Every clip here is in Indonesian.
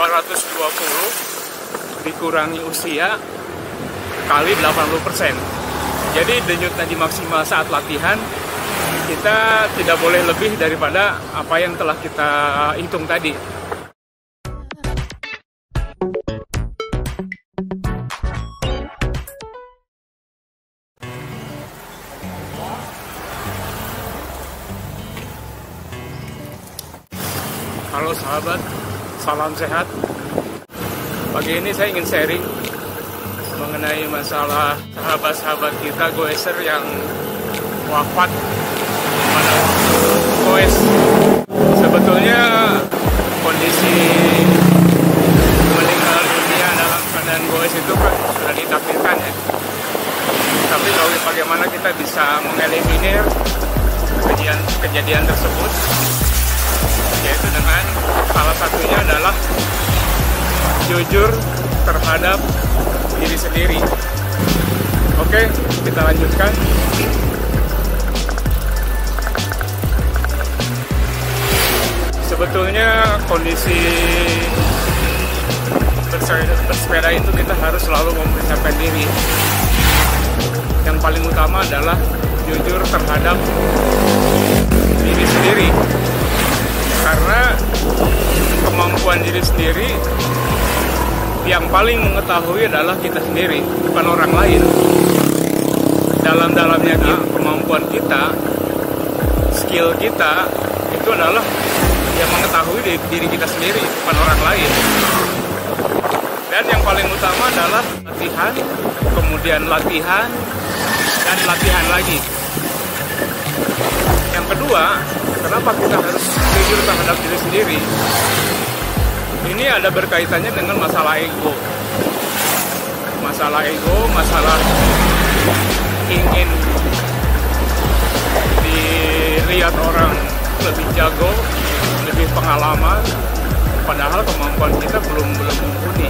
220 dikurangi usia kali 80%. Jadi denyut nadi maksimal saat latihan kita tidak boleh lebih daripada apa yang telah kita hitung tadi. Halo sahabat, salam sehat. Pagi ini saya ingin sharing mengenai masalah sahabat-sahabat kita goeser yang wafat pada waktu goes. Sebetulnya kondisi meninggal dunia dalam keadaan goes itu kan sudah ditakdirkan ya. Tapi lalu bagaimana kita bisa mengeliminir kejadian tersebut, yaitu dengan salah satunya adalah jujur terhadap diri sendiri. Oke, kita lanjutkan. Sebetulnya kondisi bersepeda itu kita harus selalu mempersiapkan diri. Yang paling utama adalah jujur terhadap diri sendiri. Karena kemampuan diri sendiri yang paling mengetahui adalah kita sendiri, bukan orang lain. Dalam-dalamnya kemampuan kita, skill kita, itu adalah yang mengetahui diri kita sendiri, bukan orang lain. Dan yang paling utama adalah latihan, kemudian latihan, dan latihan lagi. Yang kedua, kenapa kita harus jujur terhadap diri sendiri? Ini ada berkaitannya dengan masalah ego. Masalah ego, masalah ingin dilihat orang lebih jago, lebih pengalaman, padahal kemampuan kita belum mumpuni.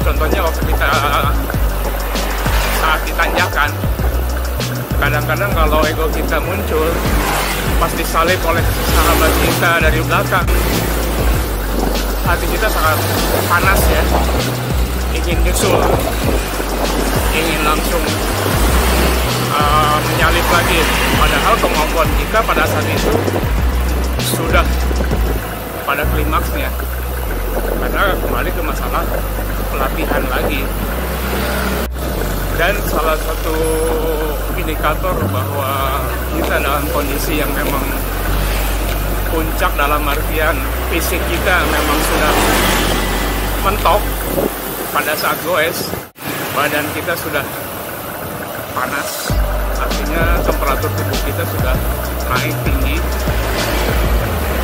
Contohnya waktu kita saat ditanjakan, kadang-kadang kalau ego kita muncul, pas disalib oleh sahabat kita dari belakang, hati kita sangat panas ya, ingin nyusul, ingin langsung menyalip lagi. Padahal kemampuan kita pada saat itu sudah pada klimaksnya, karena kembali ke masalah pelatihan lagi. Dan salah satu indikator bahwa kita dalam kondisi yang memang puncak dalam artian fisik kita memang sudah mentok pada saat goes, badan kita sudah panas, artinya temperatur tubuh kita sudah naik tinggi,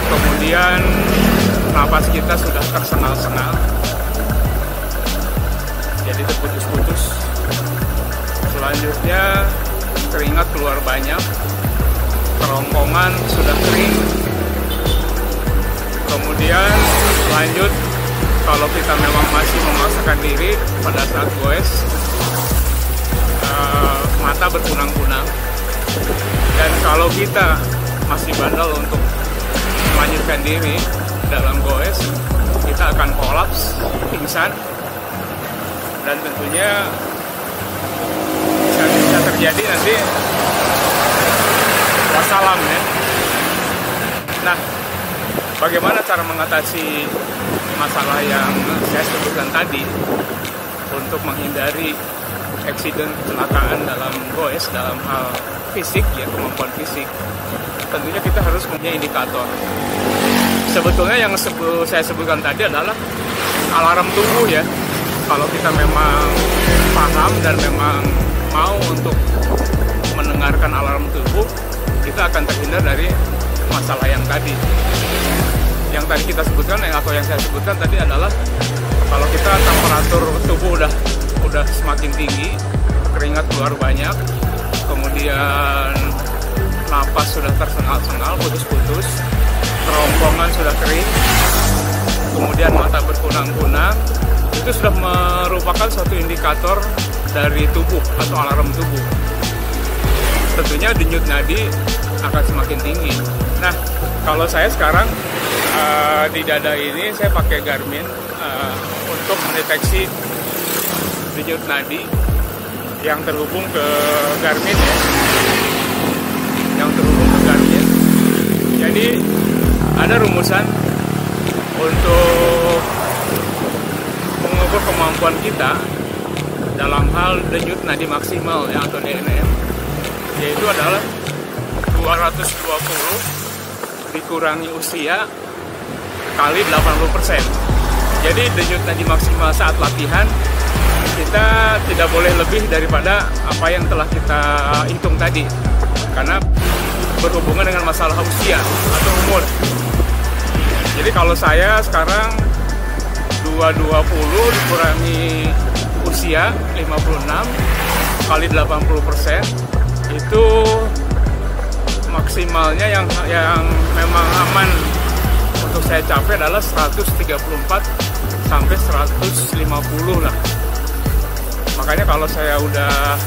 kemudian napas kita sudah tersengal-sengal, jadi terputus-putus. Selanjutnya keringat keluar banyak, kerongkongan sudah kering. Kemudian lanjut, kalau kita memang masih memaksakan diri pada saat goes, mata berkunang-kunang. Dan kalau kita masih bandel untuk melanjutkan diri dalam goes, kita akan kolaps, pingsan, dan tentunya bisa terjadi nanti wassalam ya. Nah, bagaimana cara mengatasi masalah yang saya sebutkan tadi untuk menghindari eksiden kecelakaan dalam goes dalam hal fisik ya, kemampuan fisik? Tentunya kita harus punya indikator. Sebetulnya yang saya sebutkan tadi adalah alarm tubuh ya. Kalau kita memang paham dan memang mau untuk mendengarkan alarm tubuh, kita akan terhindar dari masalah yang tadi. Yang tadi kita sebutkan, atau yang saya sebutkan tadi adalah kalau kita temperatur tubuh udah semakin tinggi, keringat keluar banyak, kemudian napas sudah tersengal-sengal, putus-putus, kerongkongan sudah kering, kemudian mata berkunang-kunang, itu sudah merupakan suatu indikator dari tubuh atau alarm tubuh. Tentunya denyut nadi akan semakin tinggi. Nah, Kalau saya sekarang di dada ini saya pakai Garmin untuk mendeteksi denyut nadi yang terhubung ke Garmin ya. Yang terhubung ke Garmin. Jadi ada rumusan untuk mengukur kemampuan kita dalam hal denyut nadi maksimal ya, atau DNM, yaitu adalah 220 dikurangi usia kali 80%. Jadi denyut nadi maksimal saat latihan kita tidak boleh lebih daripada apa yang telah kita hitung tadi, karena berhubungan dengan masalah usia atau umur. Jadi kalau saya sekarang 220 dikurangi usia 56 kali 80%, itu maksimalnya yang memang aman untuk saya capai adalah 134 sampai 150 lah. Makanya kalau saya udah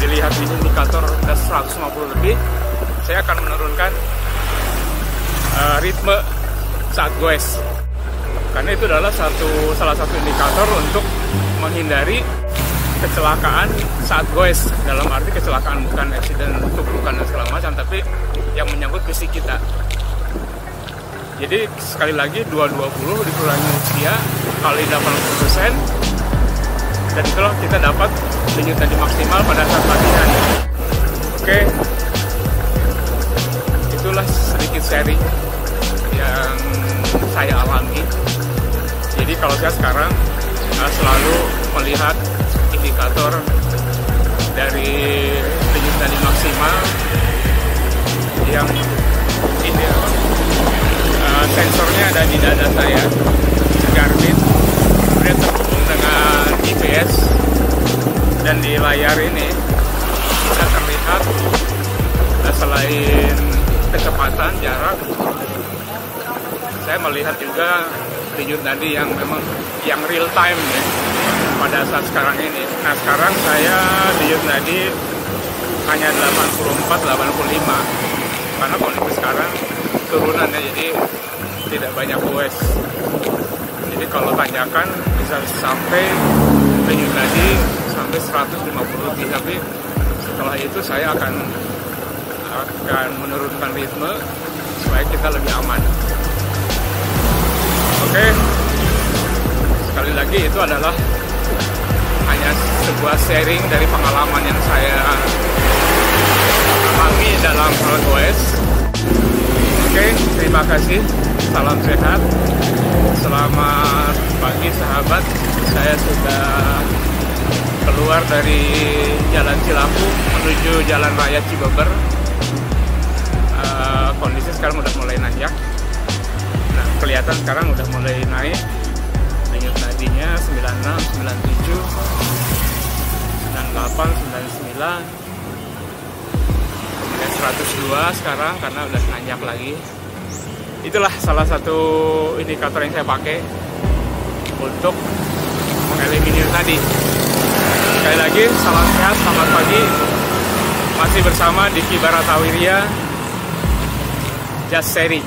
dilihat di indikator udah 150 lebih, saya akan menurunkan ritme saat goes. Karena itu adalah salah satu indikator untuk menghindari kecelakaan saat goes. Dalam arti kecelakaan bukan accident, bukan dan segala macam, tapi yang menyangkut fisik kita. Jadi sekali lagi 220 dikurangi usia kali 80%, dan itulah kita dapat denyut nadi maksimal pada saat latihan. Oke, itulah sedikit sharing yang saya alami. Jadi kalau saya sekarang selalu melihat indikator dari denyut nadi maksimal yang ini sensornya ada di dada saya, Garmin, kemudian terhubung dengan GPS, dan di layar ini bisa terlihat selain kecepatan, jarak, saya melihat juga denyut nadi yang memang yang real time ya pada saat sekarang ini. Nah sekarang saya denyut nadi hanya 84-85 karena kondisi sekarang turunan ya, jadi tidak banyak goes. Jadi kalau tanjakan bisa sampai denyut nadi sampai 150 lebih, tapi setelah itu saya akan menurunkan ritme supaya kita lebih aman. Oke, sekali lagi itu adalah hanya sebuah sharing dari pengalaman yang saya alami dalam hal goes. Oke, terima kasih. Salam sehat. Selamat pagi sahabat. Saya sudah keluar dari Jalan Cilaku menuju Jalan Raya Cibeber. Kondisi sekarang udah mulai nanjak. Nah, kelihatan sekarang udah mulai naik. Denyut nadinya 96, 97, 98, 99, dan 102 sekarang karena udah nanjak lagi. Itulah salah satu indikator yang saya pakai untuk mengeliminir tadi. Sekali lagi, salam sehat, selamat pagi. Masih bersama Diki Baratawirya, Just Sharing.